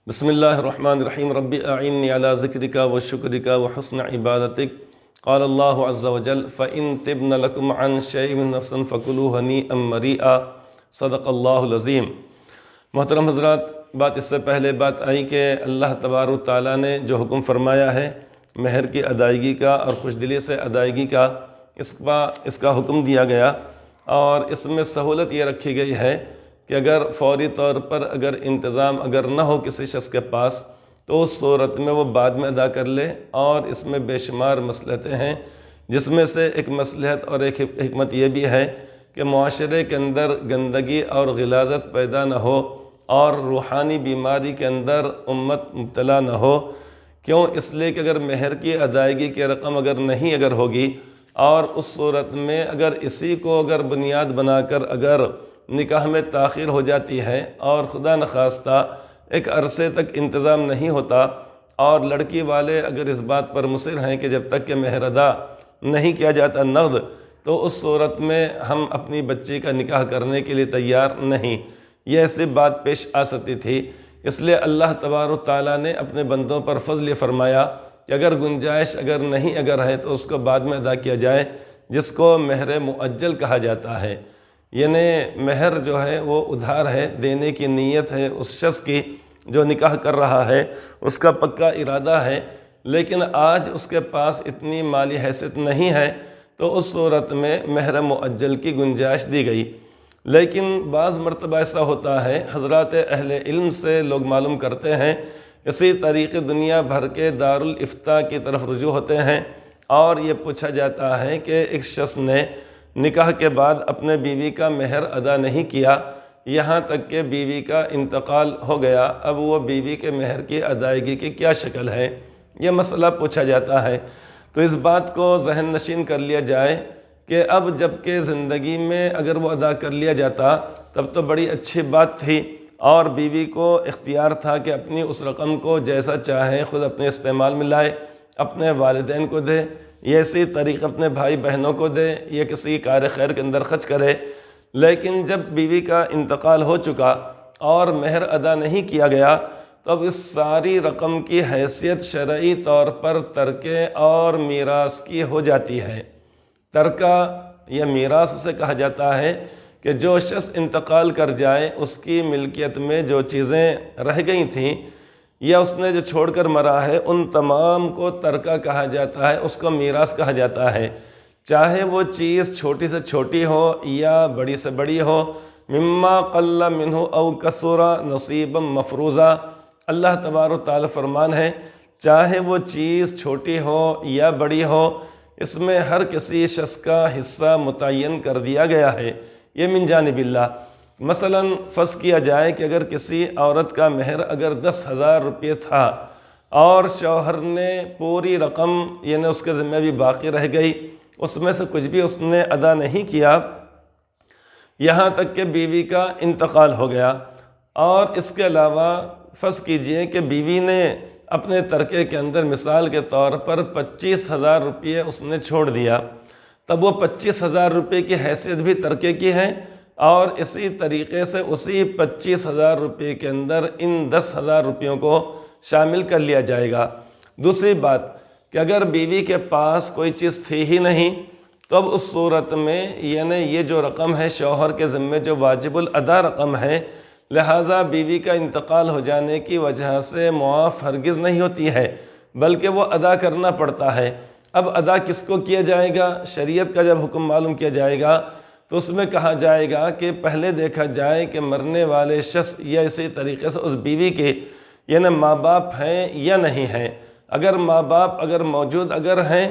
بسم اللہ الرحمن الرحیم رب اعنی علی ذکرک و شکرک و حسن عبادتک قال اللہ عز وجل فَإِن تِبْنَ لَكُمْ عَنْ شَيْءٍ مِّن نَفْسٍ فَكُلُوهُ هَنِيئًا مَرِيئًا صدق اللہ العظیم۔ محترم حضرات، اس سے پہلے بات آئی کہ اللہ تبارک و تعالیٰ نے جو حکم فرمایا ہے مہر کی ادائیگی کا اور خوش دلی سے ادائیگی کا، اس کا حکم دیا گیا، اور اس میں سہولت یہ رکھی گئی ہے کہ اگر فوری طور پر اگر انتظام اگر نہ ہو کسی شخص کے پاس تو اس صورت میں وہ بعد میں ادا کر لے، اور اس میں بے شمار مصلحتیں ہیں، جس میں سے ایک مصلحت اور ایک حکمت یہ بھی ہے کہ معاشرے کے اندر گندگی اور غلاظت پیدا نہ ہو اور روحانی بیماری کے اندر امت مبتلا نہ ہو۔ کیوں؟ اس لیے کہ اگر مہر کی ادائیگی کی رقم اگر ہوگی اور اس صورت میں اگر اسی کو اگر بنیاد بنا کر اگر نکاح میں تاخیر ہو جاتی ہے اور خدا نخواستہ ایک عرصے تک انتظام نہیں ہوتا، اور لڑکی والے اگر اس بات پر مصر ہیں کہ جب تک کہ مہر ادا نہیں کیا جاتا نقد، تو اس صورت میں ہم اپنی بچی کا نکاح کرنے کے لیے تیار نہیں، یہ ایسی بات پیش آ سکتی تھی۔ اس لیے اللہ تبارک و تعالیٰ نے اپنے بندوں پر فضل فرمایا کہ اگر گنجائش نہیں ہے تو اس کو بعد میں ادا کیا جائے، جس کو مہر مؤجل کہا جاتا ہے۔ یعنی مہر جو ہے وہ ادھار ہے، دینے کی نیت ہے اس شخص کی جو نکاح کر رہا ہے، اس کا پکا ارادہ ہے، لیکن آج اس کے پاس اتنی مالی حیثیت نہیں ہے، تو اس صورت میں مہر مؤجل کی گنجائش دی گئی۔ لیکن بعض مرتبہ ایسا ہوتا ہے، حضرات اہل علم سے لوگ معلوم کرتے ہیں، اسی طریقے دنیا بھر کے دارالافتاء کی طرف رجوع ہوتے ہیں، اور یہ پوچھا جاتا ہے کہ ایک شخص نے نکاح کے بعد اپنے بیوی کا مہر ادا نہیں کیا، یہاں تک کہ بیوی کا انتقال ہو گیا، اب وہ بیوی کے مہر کی ادائیگی کی کیا شکل ہے، یہ مسئلہ پوچھا جاتا ہے۔ تو اس بات کو ذہن نشین کر لیا جائے کہ اب جب کہ زندگی میں اگر وہ ادا کر لیا جاتا تب تو بڑی اچھی بات تھی، اور بیوی کو اختیار تھا کہ اپنی اس رقم کو جیسا چاہے خود اپنے استعمال میں لائے، اپنے والدین کو دے، یا اسی طریقے اپنے بھائی بہنوں کو دے، یا کسی کار خیر کے اندر خرچ کرے۔ لیکن جب بیوی کا انتقال ہو چکا اور مہر ادا نہیں کیا گیا، تو اب اس ساری رقم کی حیثیت شرعی طور پر ترکے اور میراث کی ہو جاتی ہے۔ ترکہ یا میراث اسے کہا جاتا ہے کہ جو شخص انتقال کر جائے، اس کی ملکیت میں جو چیزیں رہ گئی تھیں یا اس نے جو چھوڑ کر مرا ہے، ان تمام کو ترکہ کہا جاتا ہے، اس کو میراث کہا جاتا ہے، چاہے وہ چیز چھوٹی سے چھوٹی ہو یا بڑی سے بڑی ہو۔ مما قل منہ او کثر نصیبا مفروضا، اللہ تبارک و تعالی فرمان ہے، چاہے وہ چیز چھوٹی ہو یا بڑی ہو، اس میں ہر کسی شخص کا حصہ متعین کر دیا گیا ہے، یہ من جانب اللہ۔ مثلا فرض کیا جائے کہ اگر کسی عورت کا مہر اگر 10,000 روپے تھا اور شوہر نے پوری رقم یعنی اس کے ذمہ بھی باقی رہ گئی، اس میں سے کچھ بھی اس نے ادا نہیں کیا، یہاں تک کہ بیوی کا انتقال ہو گیا، اور اس کے علاوہ فرض کیجئے کہ بیوی نے اپنے ترکے کے اندر مثال کے طور پر 25,000 روپے اس نے چھوڑ دیا، تب وہ 25,000 روپے کی حیثیت بھی ترکے کی ہے، اور اسی طریقے سے اسی 25,000 روپے کے اندر ان 10,000 روپیوں کو شامل کر لیا جائے گا۔ دوسری بات کہ اگر بیوی کے پاس کوئی چیز تھی ہی نہیں، تو اب اس صورت میں یعنی یہ جو رقم ہے شوہر کے ذمے جو واجب الادا رقم ہے، لہٰذا بیوی کا انتقال ہو جانے کی وجہ سے معاف ہرگز نہیں ہوتی ہے، بلکہ وہ ادا کرنا پڑتا ہے۔ اب ادا کس کو کیا جائے گا؟ شریعت کا جب حکم معلوم کیا جائے گا تو اس میں کہا جائے گا کہ پہلے دیکھا جائے کہ مرنے والے شخص یا اسی طریقے سے اس بیوی کے یعنی ماں باپ ہیں یا نہیں ہیں۔ اگر ماں باپ اگر موجود اگر ہیں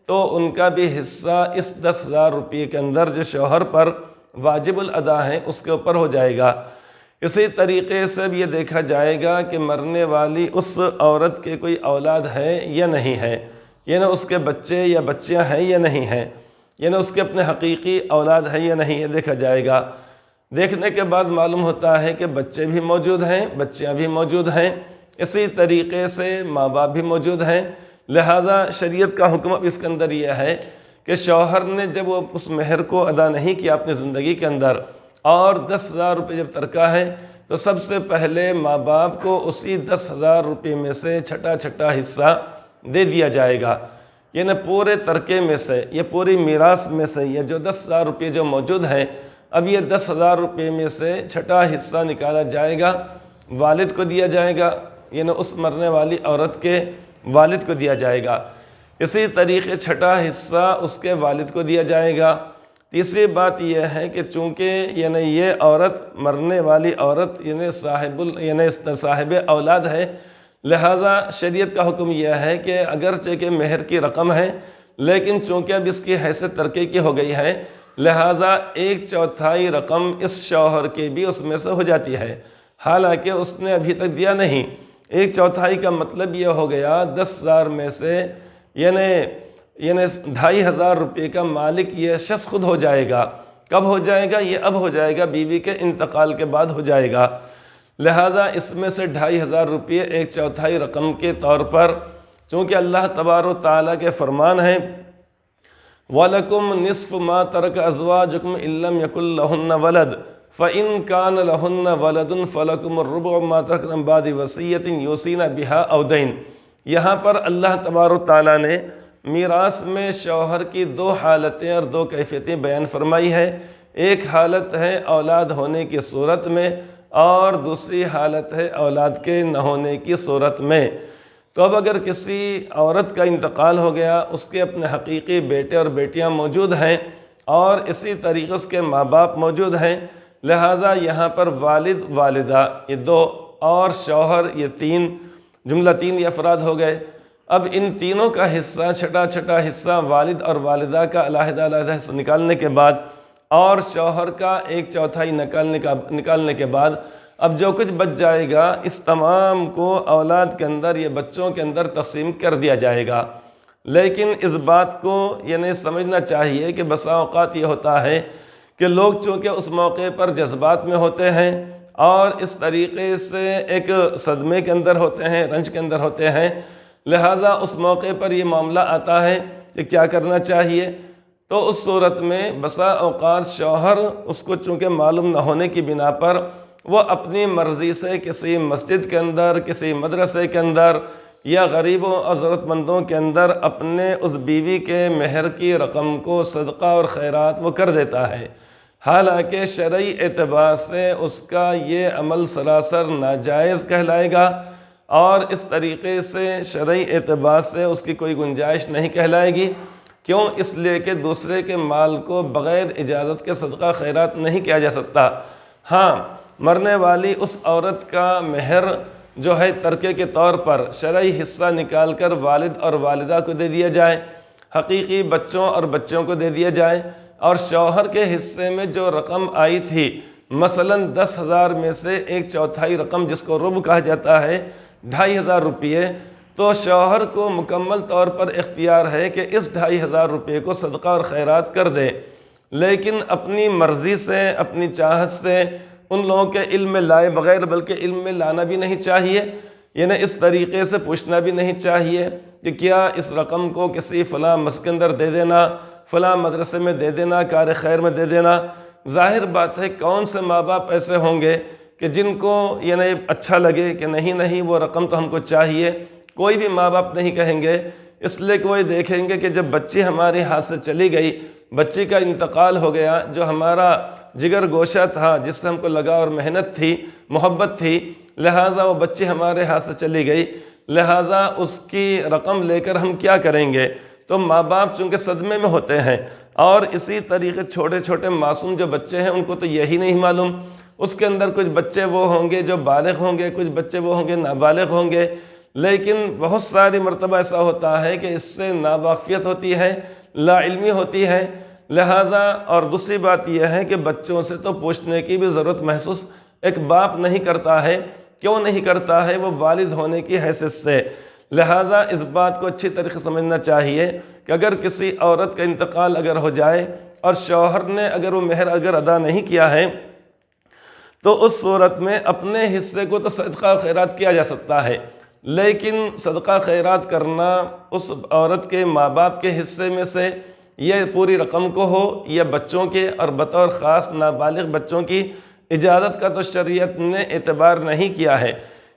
تو ان کا بھی حصہ اس 10,000 روپے کے اندر جو شوہر پر واجب الادا ہے اس کے اوپر ہو جائے گا۔ اسی طریقے سے بھی یہ دیکھا جائے گا کہ مرنے والی اس عورت کے کوئی اولاد ہے یا نہیں ہے، یعنی اس کے بچے یا بچیاں ہیں یا نہیں ہیں، یعنی اس کے اپنے حقیقی اولاد ہے یا نہیں، یہ دیکھا جائے گا۔ دیکھنے کے بعد معلوم ہوتا ہے کہ بچے بھی موجود ہیں، بچیاں بھی موجود ہیں، اسی طریقے سے ماں باپ بھی موجود ہیں، لہٰذا شریعت کا حکم اب اس کے اندر یہ ہے کہ شوہر نے جب وہ اس مہر کو ادا نہیں کیا اپنی زندگی کے اندر، اور 10,000 روپے جب ترکہ ہے، تو سب سے پہلے ماں باپ کو اسی 10,000 روپے میں سے چھٹا چھٹا حصہ دے دیا جائے گا، یعنی پورے ترکے میں سے، یہ پوری میراث میں سے یہ جو 10,000 روپے جو موجود ہیں، اب یہ 10,000 روپے میں سے چھٹا حصہ نکالا جائے گا، والد کو دیا جائے گا، یعنی اس مرنے والی عورت کے والد کو دیا جائے گا۔ اسی طریقے چھٹا حصہ اس کے والد کو دیا جائے گا۔ تیسری بات یہ ہے کہ چونکہ یعنی یہ عورت مرنے والی عورت یعنی صاحب اولاد ہے، لہٰذا شریعت کا حکم یہ ہے کہ اگرچہ کہ مہر کی رقم ہے، لیکن چونکہ اب اس کی حیثیت ترکے کی ہو گئی ہے، لہٰذا 1/4 رقم اس شوہر کی بھی اس میں سے ہو جاتی ہے، حالانکہ اس نے ابھی تک دیا نہیں۔ 1/4 کا مطلب یہ ہو گیا 10,000 میں سے یعنی 2,500 روپے کا مالک یہ شخص خود ہو جائے گا۔ کب ہو جائے گا؟ یہ اب ہو جائے گا، بیوی کے انتقال کے بعد ہو جائے گا۔ لہٰذا اس میں سے 2,500 روپے 1/4 رقم کے طور پر، چونکہ اللہ تبارک و تعالیٰ کے فرمان ہیں وَلَكُمْ نِصْفُ مَا تَرَكَ أَزْوَاجُكُمْ إِن لَّمْ يَكُن لَّهُنَّ وَلَدٌ فَإِن كَانَ لَهُنَّ وَلَدٌ فَلَكُمُ الرُّبُعُ مَا تَرَكْنَ مِن بَعْدِ وَصِيَّةٍ يُوصِينَ بِهَا أَوْ دَيْنٍ۔ یہاں پر اللہ تبارک و تعالیٰ نے میراث میں شوہر کی 2 حالتیں اور 2 کیفیتیں بیان فرمائی ہے۔ ایک حالت ہے اولاد ہونے کی صورت میں، اور دوسری حالت ہے اولاد کے نہ ہونے کی صورت میں۔ تو اب اگر کسی عورت کا انتقال ہو گیا، اس کے اپنے حقیقی بیٹے اور بیٹیاں موجود ہیں، اور اسی طریقے اس کے ماں باپ موجود ہیں، لہٰذا یہاں پر والد والدہ یہ 2 اور شوہر یہ 3 جملہ 3 افراد ہو گئے۔ اب ان تینوں کا حصہ چھٹا چھٹا حصہ والد اور والدہ کا علیحدہ علیحدہ حصہ نکالنے کے بعد، اور شوہر کا 1/4 نکالنے کے بعد، اب جو کچھ بچ جائے گا اس تمام کو اولاد کے اندر یا بچوں کے اندر تقسیم کر دیا جائے گا۔ لیکن اس بات کو یعنی سمجھنا چاہیے کہ بسا اوقات یہ ہوتا ہے کہ لوگ چونکہ اس موقع پر جذبات میں ہوتے ہیں اور اس طریقے سے ایک صدمے کے اندر ہوتے ہیں، رنج کے اندر ہوتے ہیں، لہٰذا اس موقع پر یہ معاملہ آتا ہے کہ کیا کرنا چاہیے۔ تو اس صورت میں بسا اوقات شوہر اس کو چونکہ معلوم نہ ہونے کی بنا پر وہ اپنی مرضی سے کسی مسجد کے اندر، کسی مدرسے کے اندر یا غریبوں اور ضرورت مندوں کے اندر اپنے اس بیوی کے مہر کی رقم کو صدقہ اور خیرات وہ کر دیتا ہے، حالانکہ شرعی اعتبار سے اس کا یہ عمل سراسر ناجائز کہلائے گا، اور اس طریقے سے شرعی اعتبار سے اس کی کوئی گنجائش نہیں کہلائے گی۔ کیوں؟ اس لیے کہ دوسرے کے مال کو بغیر اجازت کے صدقہ خیرات نہیں کیا جا سکتا۔ ہاں، مرنے والی اس عورت کا مہر جو ہے ترکے کے طور پر شرعی حصہ نکال کر والد اور والدہ کو دے دیا جائے، حقیقی بچوں اور بچوں کو دے دیا جائے، اور شوہر کے حصے میں جو رقم آئی تھی مثلاً 10,000 میں سے 1/4 رقم جس کو ربع کہا جاتا ہے 2,500 روپے، تو شوہر کو مکمل طور پر اختیار ہے کہ اس 2,500 روپے کو صدقہ اور خیرات کر دے، لیکن اپنی مرضی سے اپنی چاہت سے ان لوگوں کے علم میں لائے بغیر، بلکہ علم میں لانا بھی نہیں چاہیے، یعنی اس طریقے سے پوچھنا بھی نہیں چاہیے کہ کیا اس رقم کو کسی فلاں مسجد کے اندر دے دینا، فلاں مدرسے میں دے دینا، کار خیر میں دے دینا۔ ظاہر بات ہے کون سے ماں باپ ایسے ہوں گے کہ جن کو یعنی اچھا لگے کہ نہیں وہ رقم تو ہم کو چاہیے، کوئی بھی ماں باپ نہیں کہیں گے، اس لیے کہ وہ دیکھیں گے کہ جب بچی ہمارے ہاتھ سے چلی گئی، بچی کا انتقال ہو گیا، جو ہمارا جگر گوشہ تھا، جس سے ہم کو لگا اور محنت تھی، محبت تھی، لہٰذا وہ بچی ہمارے ہاتھ سے چلی گئی، لہٰذا اس کی رقم لے کر ہم کیا کریں گے؟ تو ماں باپ چونکہ صدمے میں ہوتے ہیں، اور اسی طریقے چھوٹے چھوٹے معصوم جو بچے ہیں ان کو تو یہی نہیں معلوم، اس کے اندر کچھ بچے وہ ہوں گے جو بالغ ہوں گے، کچھ بچے وہ ہوں گے نابالغ ہوں گے، لیکن بہت ساری مرتبہ ایسا ہوتا ہے کہ اس سے ناواقفیت ہوتی ہے، لا علمی ہوتی ہے، لہٰذا اور دوسری بات یہ ہے کہ بچوں سے تو پوچھنے کی بھی ضرورت محسوس ایک باپ نہیں کرتا ہے۔ کیوں نہیں کرتا ہے؟ وہ والد ہونے کی حیثیت سے۔ لہٰذا اس بات کو اچھی طریقے سمجھنا چاہیے کہ اگر کسی عورت کا انتقال اگر ہو جائے اور شوہر نے اگر وہ مہر ادا نہیں کیا ہے، تو اس صورت میں اپنے حصے کو تو صدقہ خیرات کیا جا سکتا ہے، لیکن صدقہ خیرات کرنا اس عورت کے ماں باپ کے حصے میں سے یہ پوری رقم کو ہو یا بچوں کے، اور بطور خاص نابالغ بچوں کی اجازت کا تو شریعت نے اعتبار نہیں کیا ہے۔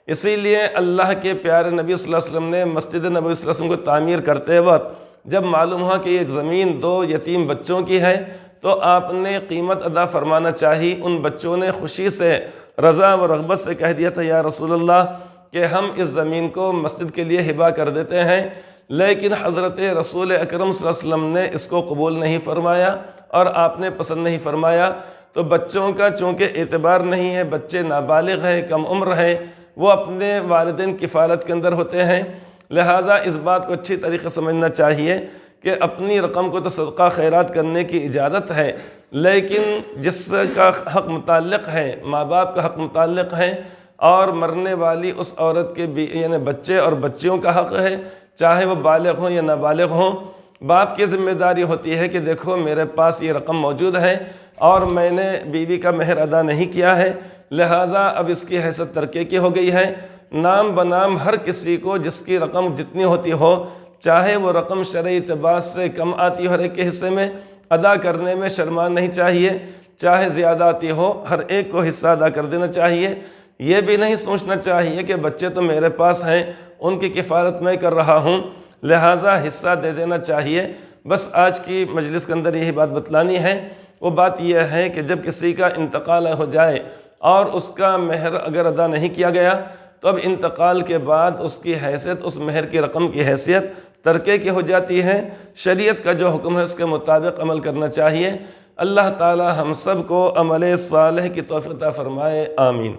اسی لیے اللہ کے پیارے نبی صلی اللہ علیہ وسلم نے مسجد نبوی صلی اللہ علیہ وسلم کو تعمیر کرتے وقت جب معلوم ہوا کہ یہ زمین 2 یتیم بچوں کی ہے تو آپ نے قیمت ادا فرمانا چاہی۔ ان بچوں نے خوشی سے رضا و رغبت سے کہہ دیا تھا یا رسول اللہ کہ ہم اس زمین کو مسجد کے لیے ہبہ کر دیتے ہیں، لیکن حضرت رسول اکرم صلی اللہ علیہ وسلم نے اس کو قبول نہیں فرمایا اور آپ نے پسند نہیں فرمایا۔ تو بچوں کا چونکہ اعتبار نہیں ہے، بچے نابالغ ہیں، کم عمر ہیں، وہ اپنے والدین کی کفالت کے اندر ہوتے ہیں، لہٰذا اس بات کو اچھی طریقے سمجھنا چاہیے کہ اپنی رقم کو تو صدقہ خیرات کرنے کی اجازت ہے، لیکن جس کا حق متعلق ہے، ماں باپ کا حق متعلق ہے، اور مرنے والی اس عورت کے یعنی بچے اور بچیوں کا حق ہے، چاہے وہ بالغ ہوں یا نابالغ ہوں۔ باپ کی ذمہ داری ہوتی ہے کہ دیکھو میرے پاس یہ رقم موجود ہے اور میں نے بیوی کا مہر ادا نہیں کیا ہے، لہٰذا اب اس کی حیثیت ترکے کی ہو گئی ہے۔ نام بنام ہر کسی کو جس کی رقم جتنی ہوتی ہو، چاہے وہ رقم شرعی اعتبار سے کم آتی ہو ہر ایک کے حصے میں، ادا کرنے میں شرمان نہیں چاہیے، چاہے زیادہ آتی ہو ہر ایک کو حصہ ادا کر دینا چاہیے۔ یہ بھی نہیں سوچنا چاہیے کہ بچے تو میرے پاس ہیں، ان کی کفالت میں کر رہا ہوں، لہٰذا حصہ دے دینا چاہیے۔ بس آج کی مجلس کے اندر یہی بات بتلانی ہے۔ وہ بات یہ ہے کہ جب کسی کا انتقال ہو جائے اور اس کا مہر اگر ادا نہیں کیا گیا تو اب انتقال کے بعد اس کی حیثیت، اس مہر کی رقم کی حیثیت ترکے کی ہو جاتی ہے۔ شریعت کا جو حکم ہے اس کے مطابق عمل کرنا چاہیے۔ اللہ تعالی ہم سب کو عمل صالح کی توفیق عطا فرمائے، آمین۔